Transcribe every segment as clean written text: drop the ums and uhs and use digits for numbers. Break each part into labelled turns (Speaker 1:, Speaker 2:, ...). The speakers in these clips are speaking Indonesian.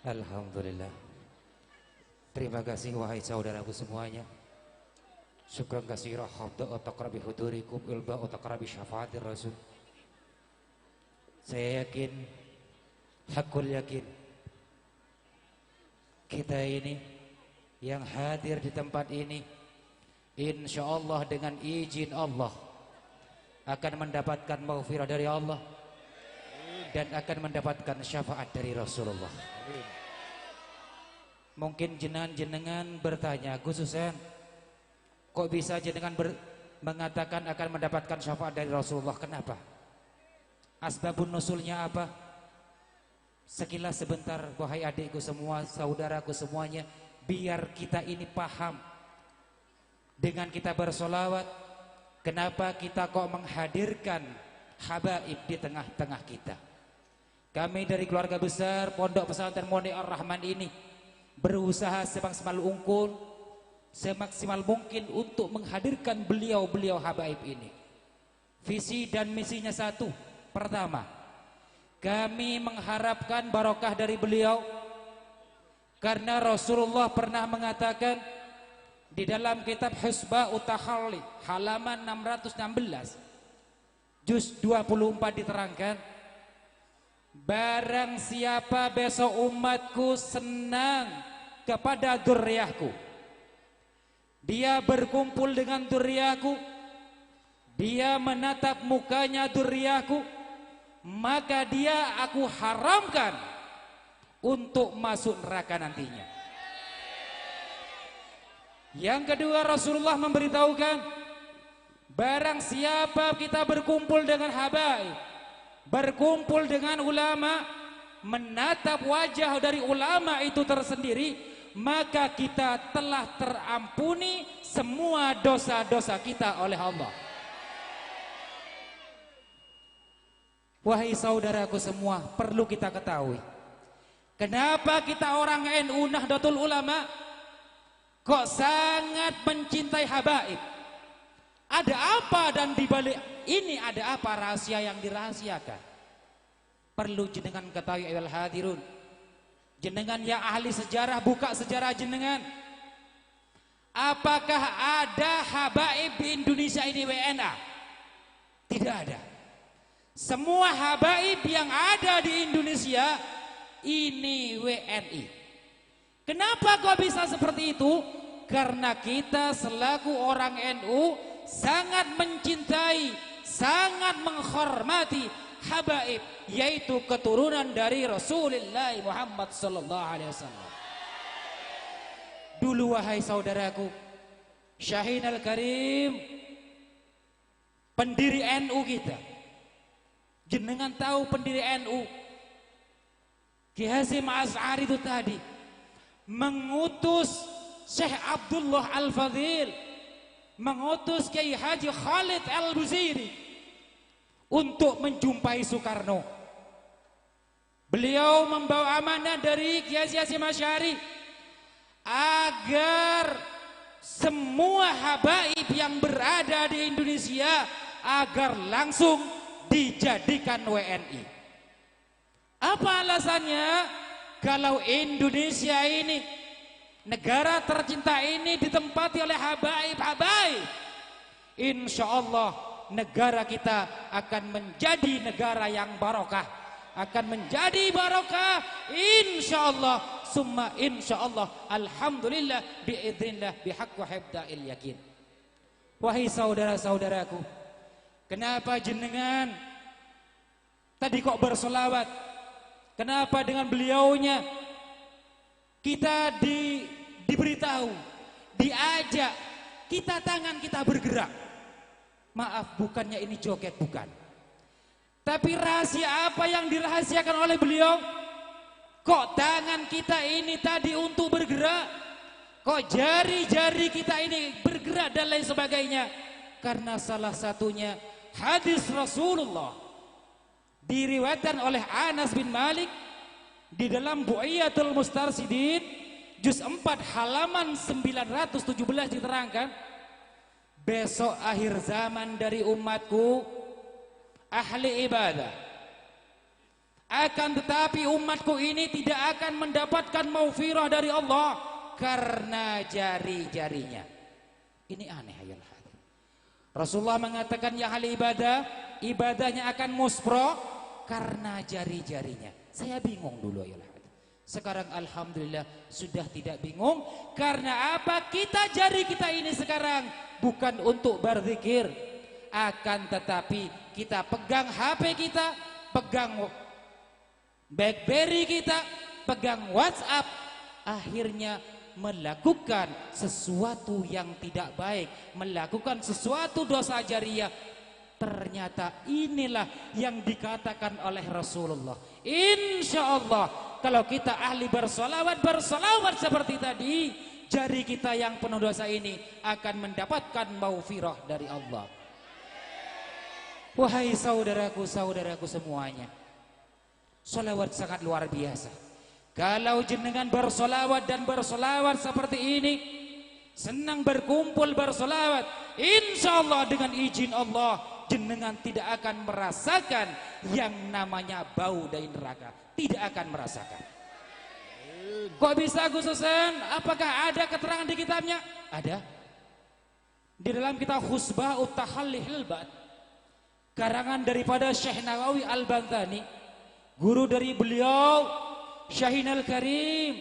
Speaker 1: Alhamdulillah. Terima kasih wahai saudaraku semuanya. Syukran katsira hamda wa taqrabi hudurikum ilba wa taqrabi syafaatir rasul. Saya yakin, hakul yakin, kita ini yang hadir di tempat ini insyaallah dengan izin Allah akan mendapatkan maghfirah dari Allah dan akan mendapatkan syafaat dari Rasulullah. Mungkin jenengan bertanya, Gus Husain, kok bisa jenengan mengatakan akan mendapatkan syafaat dari Rasulullah? Kenapa? Asbabun nusulnya apa? Sekilas sebentar, wahai adikku semua, saudaraku semuanya, biar kita ini paham. Dengan kita bersolawat, kenapa kita kok menghadirkan habaib di tengah-tengah kita? Kami dari keluarga besar Pondok Pesantren Moni Ar-Rahman ini berusaha semaksimal mungkin untuk menghadirkan beliau-beliau habaib ini. Visi dan misinya satu. Pertama, kami mengharapkan barokah dari beliau, karena Rasulullah pernah mengatakan di dalam kitab Husba'ut Takhalli halaman 616 juz 24 diterangkan, barang siapa besok umatku senang kepada dzurriyyahku, dia berkumpul dengan dzurriyyahku, dia menatap mukanya dzurriyyahku, maka dia aku haramkan untuk masuk neraka nantinya. Yang kedua, Rasulullah memberitahukan, barang siapa kita berkumpul dengan habaib, berkumpul dengan ulama, menatap wajah dari ulama itu tersendiri, maka kita telah terampuni semua dosa-dosa kita oleh Allah. Wahai saudaraku semua, perlu kita ketahui, kenapa kita orang NU Nahdlatul Ulama kok sangat mencintai habaib? Ada apa, dan dibalik ini ada apa rahasia yang dirahasiakan? Perlu jenengan ketahui ayyuhal hadirun. Jenengan yang ahli sejarah, buka sejarah jenengan. Apakah ada habaib di Indonesia ini WNA? Tidak ada. Semua habaib yang ada di Indonesia ini WNI. Kenapa kok bisa seperti itu? Karena kita selaku orang NU sangat mencintai, sangat menghormati habaib, yaitu keturunan dari Rasulullah Muhammad sallallahu alaihi wasallam. Dulu wahai saudaraku, Syahin Al-Karim, pendiri NU kita. Jenengan tahu pendiri NU Ki Hasyim Asy'ari itu tadi mengutus Syekh Abdullah Al-Fadhil, mengutus Kiai Haji Khalid Al-Busairi untuk menjumpai Soekarno. Beliau membawa amanah dari Kiai Hasyim Asy'ari agar semua habaib yang berada di Indonesia agar langsung dijadikan WNI. Apa alasannya? Kalau Indonesia ini, negara tercinta ini ditempati oleh habaib-habaib, insya Allah negara kita akan menjadi negara yang barokah, akan menjadi barokah insya Allah, summa insya Allah, alhamdulillah, biidznillah, bihaqqi hibda'il yakin. Wahai saudara-saudaraku, kenapa jenengan tadi kok bersolawat? Kenapa dengan beliaunya kita diberitahu, diajak, kita tangan kita bergerak? Maaf, bukannya ini joget, bukan. Tapi rahasia apa yang dirahasiakan oleh beliau? Kok tangan kita ini tadi untuk bergerak? Kok jari-jari kita ini bergerak dan lain sebagainya? Karena salah satunya hadis Rasulullah diriwayatkan oleh Anas bin Malik di dalam Bu'iyatul Mustarsidin juz 4 halaman 917 diterangkan, besok akhir zaman dari umatku ahli ibadah, Akan tetapi umatku ini tidak akan mendapatkan maghfirah dari Allah karena jari-jarinya. Ini aneh ayol hadir. Rasulullah mengatakan ya ahli ibadah, ibadahnya akan muspro karena jari-jarinya. Saya bingung dulu ayol hadir. Sekarang alhamdulillah sudah tidak bingung. Karena apa? Jari kita ini sekarang bukan untuk berzikir, akan tetapi kita pegang HP kita, pegang BlackBerry kita, pegang WhatsApp, akhirnya melakukan sesuatu yang tidak baik, melakukan sesuatu dosa jariyah. Ternyata inilah yang dikatakan oleh Rasulullah. Insya Allah kalau kita ahli bersolawat seperti tadi, jari kita yang penuh dosa ini akan mendapatkan maghfirah dari Allah. Wahai saudaraku semuanya, solawat sangat luar biasa. Kalau jenengan bersolawat dan bersolawat seperti ini, senang berkumpul bersolawat, insya Allah dengan izin Allah, jenengan tidak akan merasakan yang namanya bau dari neraka. Tidak akan merasakan. Kok bisa Gus Husain? Apakah ada keterangan di kitabnya? Ada. Di dalam kitab Khusba'ut Tahalli Hilbat, karangan daripada Syekh Nawawi Al-Bantani, guru dari beliau Syahinal Karim,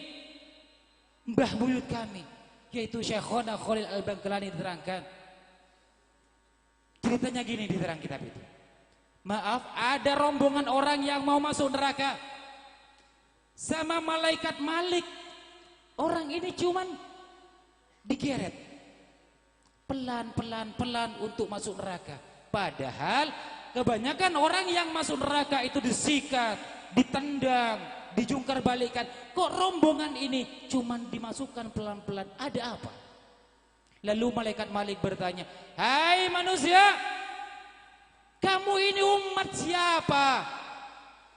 Speaker 1: mbah buyut kami, yaitu Syekhona Khalil Al-Bangkalani, diterangkan ceritanya gini di terang kitab itu. Maaf, ada rombongan orang yang mau masuk neraka sama malaikat Malik. Orang ini cuman digeret pelan untuk masuk neraka. Padahal kebanyakan orang yang masuk neraka itu disikat, ditendang, dijungkar balikan. Kok rombongan ini cuman dimasukkan pelan-pelan? Ada apa? Lalu malaikat Malik bertanya, hai manusia, kamu ini umat siapa?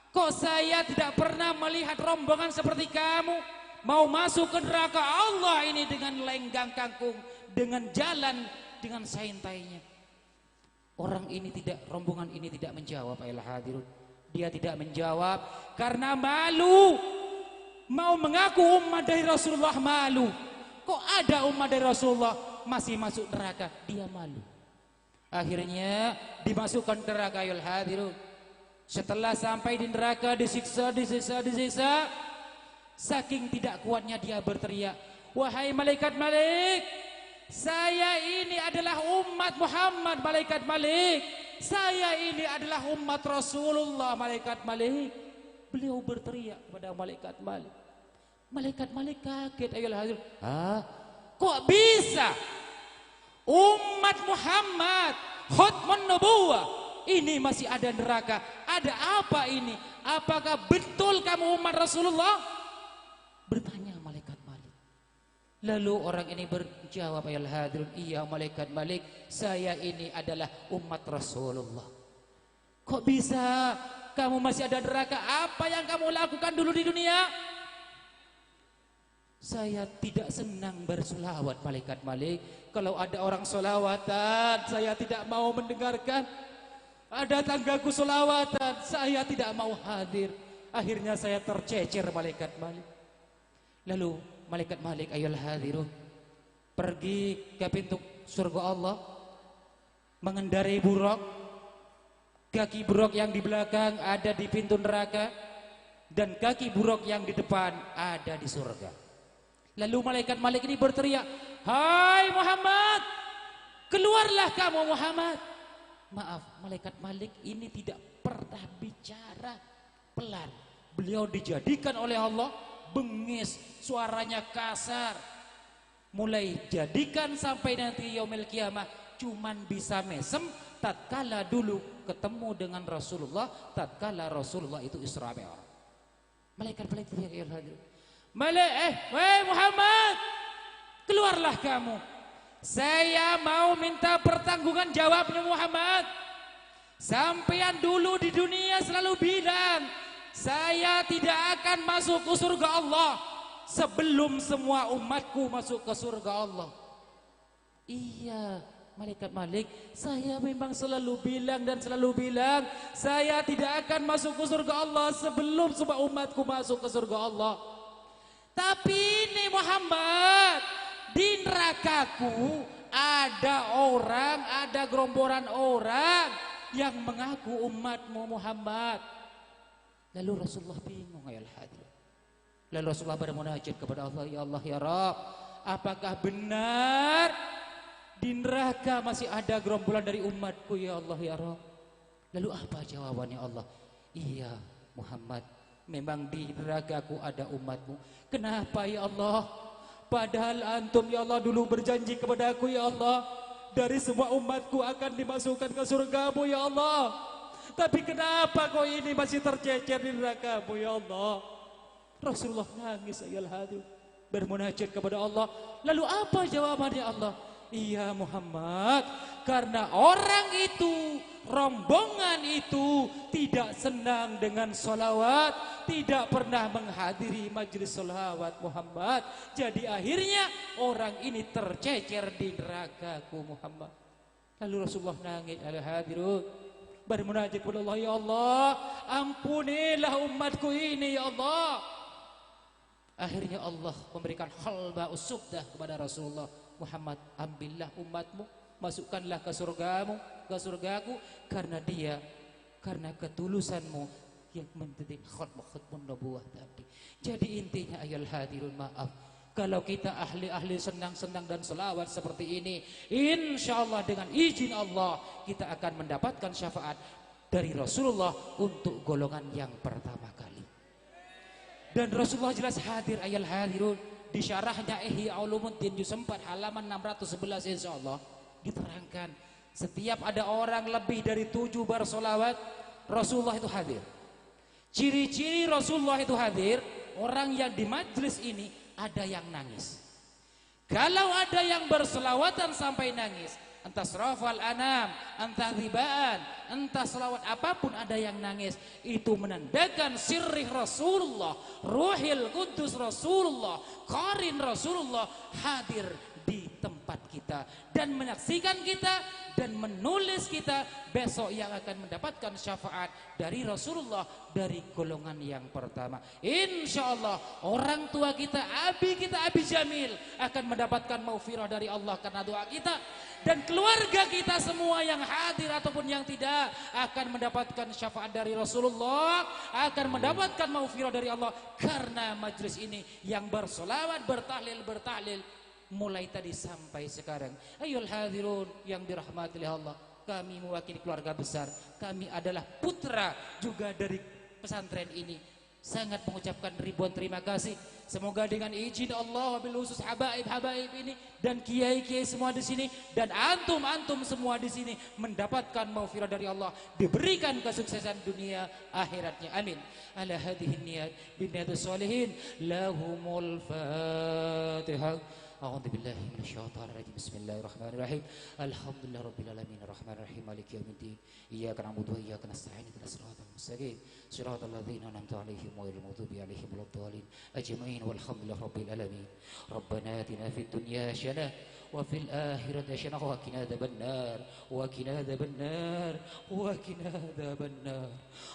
Speaker 1: Kok saya tidak pernah melihat rombongan seperti kamu mau masuk ke neraka Allah ini dengan lenggang kangkung, dengan jalan dengan saintainya. Rombongan ini tidak menjawab ayol hadirun. Dia tidak menjawab karena malu. Mau mengaku umat dari Rasulullah, malu. Kok ada umat dari Rasulullah masih masuk neraka? Dia malu. Akhirnya dimasukkan ke neraka ayol hadirun. Setelah sampai di neraka disiksa. Saking tidak kuatnya dia berteriak, wahai malaikat Malik, saya ini adalah umat Muhammad malaikat Malik. Saya ini adalah umat Rasulullah malaikat Malik. Beliau berteriak kepada malaikat Malik. Malaikat Malik kaget ayol hadirun. Kok bisa umat Muhammad khutmun nubuwah ini masih ada neraka? Ada apa ini? Apakah betul kamu umat Rasulullah? Bertanya malaikat Malik. Lalu orang ini berjawab ayol hadirun, iya malaikat Malik, saya ini adalah umat Rasulullah. Kok bisa kamu masih ada neraka? Apa yang kamu lakukan dulu di dunia? Saya tidak senang bersolawat malaikat Malik. Kalau ada orang solawatan, saya tidak mau mendengarkan. Ada tanggaku solawatan, saya tidak mau hadir. Akhirnya saya tercecer malaikat Malik. Lalu malaikat Malik ayol hadirun pergi ke pintu surga Allah, mengendarai buruk. Kaki buruk yang di belakang ada di pintu neraka, dan kaki buruk yang di depan ada di surga. Lalu malaikat Malik ini berteriak, hai Muhammad, keluarlah kamu Muhammad. Maaf, malaikat Malik ini tidak pernah bicara pelan. Beliau dijadikan oleh Allah bengis, suaranya kasar. Mulai jadikan sampai nanti yaumil kiamah cuman bisa mesem tatkala dulu ketemu dengan Rasulullah, tatkala Rasulullah itu Isra Mi'raj. Malaikat Malik teriak, ya hadir. Wahai Muhammad, keluarlah kamu. Saya mau minta pertanggungan jawabnya Muhammad. Sampean dulu di dunia selalu bilang, saya tidak akan masuk ke surga Allah sebelum semua umatku masuk ke surga Allah. Iya, Malaikat Malik, saya memang selalu bilang dan selalu bilang, saya tidak akan masuk ke surga Allah sebelum semua umatku masuk ke surga Allah. Tapi ini Muhammad, di nerakaku ada orang, ada gerombolan orang yang mengaku umatmu Muhammad. Lalu Rasulullah bingung ya al-hadir. Lalu Rasulullah bermunajat kepada Allah, ya Allah ya Rabb, apakah benar di neraka masih ada gerombolan dari umatku ya Allah ya Rabb? Lalu apa jawabannya Allah? Iya Muhammad, memang di nerakaku ada umatmu. Kenapa ya Allah? Padahal antum ya Allah dulu berjanji kepada aku ya Allah, dari semua umatku akan dimasukkan ke surgamu ya Allah. Tapi kenapa kau ini masih tercecer di nerakamu ya Allah? Rasulullah nangis ya al-hadir, bermunajat kepada Allah. Lalu apa jawabannya Allah? Iya Muhammad, karena orang itu, rombongan itu tidak senang dengan sholawat, tidak pernah menghadiri majelis sholawat Muhammad. Jadi akhirnya orang ini tercecer di nerakaku Muhammad. Lalu Rasulullah nangis al-hadirun, bermunajat kepada Allah, ya Allah ampunilah umatku ini ya Allah. Akhirnya Allah memberikan khalba usubdah kepada Rasulullah, Muhammad, ambillah umatmu, masukkanlah ke surgamu, ke surgaku, karena dia, karena ketulusanmu yang mendidik khutbah nubuwah tadi. Jadi intinya ayol hadirun, maaf kalau kita ahli-ahli senang-senang dan selawat seperti ini, insya Allah dengan izin Allah kita akan mendapatkan syafaat dari Rasulullah untuk golongan yang pertama kali. Dan Rasulullah jelas hadir ayol hadirun. Di syarahnya Ihya Ulumuddin juz 4 halaman 611 insyaallah diterangkan, setiap ada orang lebih dari 7 bersolawat Rasulullah itu hadir. Ciri-ciri Rasulullah itu hadir, orang yang di majlis ini ada yang nangis. Kalau ada yang berselawatan sampai nangis, entah surafal anam, entah ribaan, entah selawat apapun ada yang nangis, itu menandakan sirrih Rasulullah, ruhil kudus Rasulullah, qarin Rasulullah hadir di tempat kita dan menyaksikan kita dan menulis kita besok yang akan mendapatkan syafaat dari Rasulullah dari golongan yang pertama. Insya Allah orang tua kita, abi Jamil akan mendapatkan maufirah dari Allah karena doa kita, dan keluarga kita semua yang hadir ataupun yang tidak akan mendapatkan syafaat dari Rasulullah, akan mendapatkan maufirah dari Allah karena majlis ini yang bersolawat, bertahlil mulai tadi sampai sekarang. Ayyuhal hadirun yang dirahmati oleh Allah, kami mewakili keluarga besar, kami adalah putra juga dari pesantren ini, sangat mengucapkan ribuan terima kasih. Semoga dengan izin Allah, wabil khusus habaib ini dan kiai-kiai semua di sini dan antum semua di sini mendapatkan maufirah dari Allah, diberikan kesuksesan dunia akhiratnya. Amin. Ala hadhihi niyat bin niyatus sholihin lahumul Fatihah. أعوذ بالله من الشيطان الرجيم بسم الله الرحمن الرحيم الحمد لله رب العالمين الرحمن الرحيم مالك يوم الدين إياك نعبد وإياك نستعين اهدنا الصراط المستقيم صراط الذين أنعمت عليهم غير المغضوب عليهم ولا الضالين أجمعين والحمد لله رب العالمين ربنا آتنا في الدنيا حسنة وفي الآخرة حسنة وقنا عذاب النار وقنا عذاب النار وقنا عذاب النار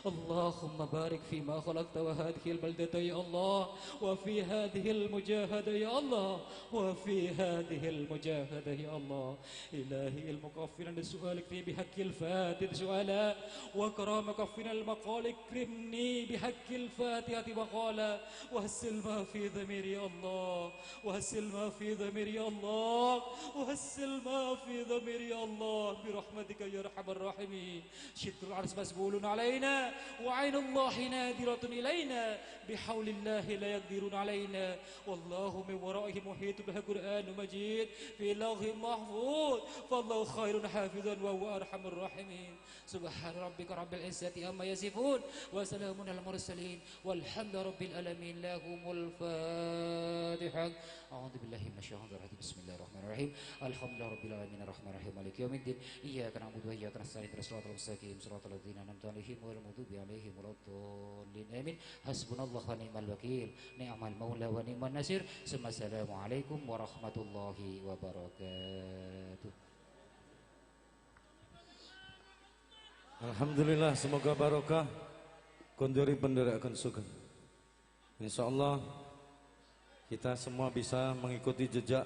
Speaker 1: اللهم بارك فيما خلقت وهذه البلدة يا الله وفي هذه المجاهدة يا الله وفي هذه المجاهدة يا الله إلهي المغفر لسؤالك في بحق الفاتح سؤالا وكرامك في المقال اكرمني بحق الفاتحة وقالا وهسل ما في ضميري يا الله وهسل ما في ضميري يا الله وهسل ما في ضميري يا الله برحمتك يا أرحم الراحمين شد العرش مسبول علينا وعين الله نادرة إلينا بحول الله لا يقدرون علينا والله من ورائه محيط بالقرآن مجيد في لوح محفوظ فالله خير حافظا وهو أرحم الراحمين سبحان ربك رب العزة عما يصفون وسلام على المرسلين والحمد رب العالمين لهم الفاتحة أعوذ بالله من الشيطان الرجيم بسم الله الرحمن الرحيم الحمد لله رب العالمين الرحمن الرحيم مالك يوم الدين إياك نعبد وإياك نستعين اهدنا الصراط المستقيم صراط الذين أنعمت عليهم غير المغضوب عليهم ولا الضالين آمين حسبنا الله ونعم الوكيل نعم المولى ونعم النصير ثم السلام عليكم ورحمة الله وبركاته.
Speaker 2: Alhamdulillah, semoga barokah kondori penderakan sugeng. Insyaallah kita semua bisa mengikuti jejak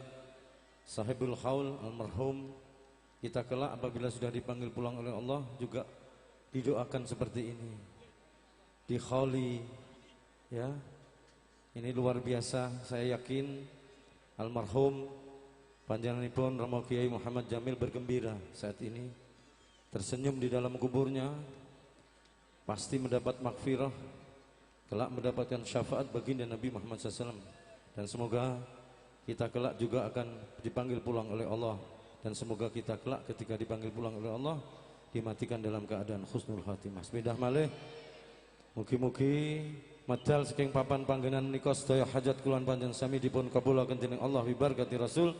Speaker 2: sahibul haul almarhum. Kita kelak apabila sudah dipanggil pulang oleh Allah juga didoakan seperti ini. Di khali ya. Ini luar biasa, saya yakin almarhum panjenenganipun Romo Kiai Muhammad Jamil bergembira saat ini. Tersenyum di dalam kuburnya, pasti mendapat makfirah, kelak mendapatkan syafaat baginda Nabi Muhammad SAW. Dan semoga kita kelak juga akan dipanggil pulang oleh Allah. Dan semoga kita kelak ketika dipanggil pulang oleh Allah dimatikan dalam keadaan husnul khatimah. Sepedah malih, mugi-mugi medal saking papan panggenan nika sedaya hajat kulan panjang sami dipun kabulaken dening Allah bi barkati Rasul.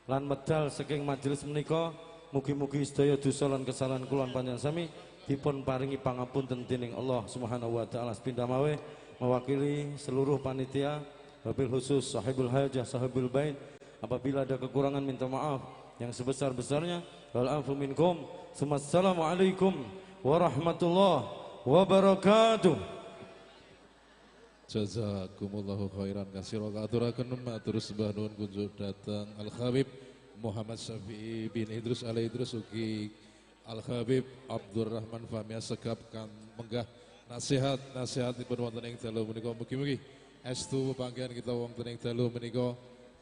Speaker 2: Lan medal saking majelis menika mugi-mugi sedaya dosa lan kesalahan kulan panjang sami dipun paringi pangapunten dening Allah Subhanahu wa taala. Sepindah mawe mewakili seluruh panitia wabil khusus sahibul hajah sahibul bait, apabila ada kekurangan minta maaf yang sebesar-besarnya. Wal afu minkum. Assalamualaikum warahmatullahi wabarakatuh.
Speaker 3: Jazakumullahu khairan katsira. Aturaken matur sembah nuwun kunjuk datang Al Habib Muhammad Syafi'i bin Idrus Al Idrus ugi Al Habib Abdurrahman Fahmi Segap kan menggah nasihat-nasihatipun wonten ing dalu menika. Mugi-mugi estu panggihan kita wonten ing dalu menika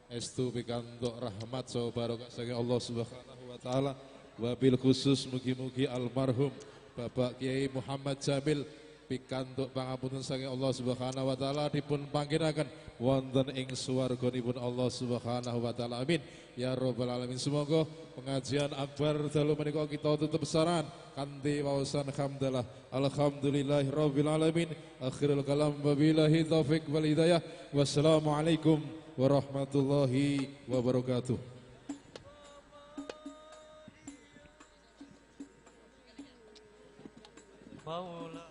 Speaker 3: estu pikantuk rahmat saha barokah saking Allah Subhanahu wa taala. Wabil khusus mugi-mugi almarhum Bapak Kiai Muhammad Jamil pikantuk pangapunten saking Allah Subhanahu wa taala dipun panggiraken wonten ing swarganipun Allah Subhanahu wa taala. Amin ya rabbal alamin. Semoga pengajian akbar dalu menika kita tutup besaran kanthi waosan hamdalah alhamdulillahirabbil alamin. Akhirul kalam wabillahi taufik wal hidayah. Wassalamualaikum warahmatullahi wabarakatuh.
Speaker 4: Maula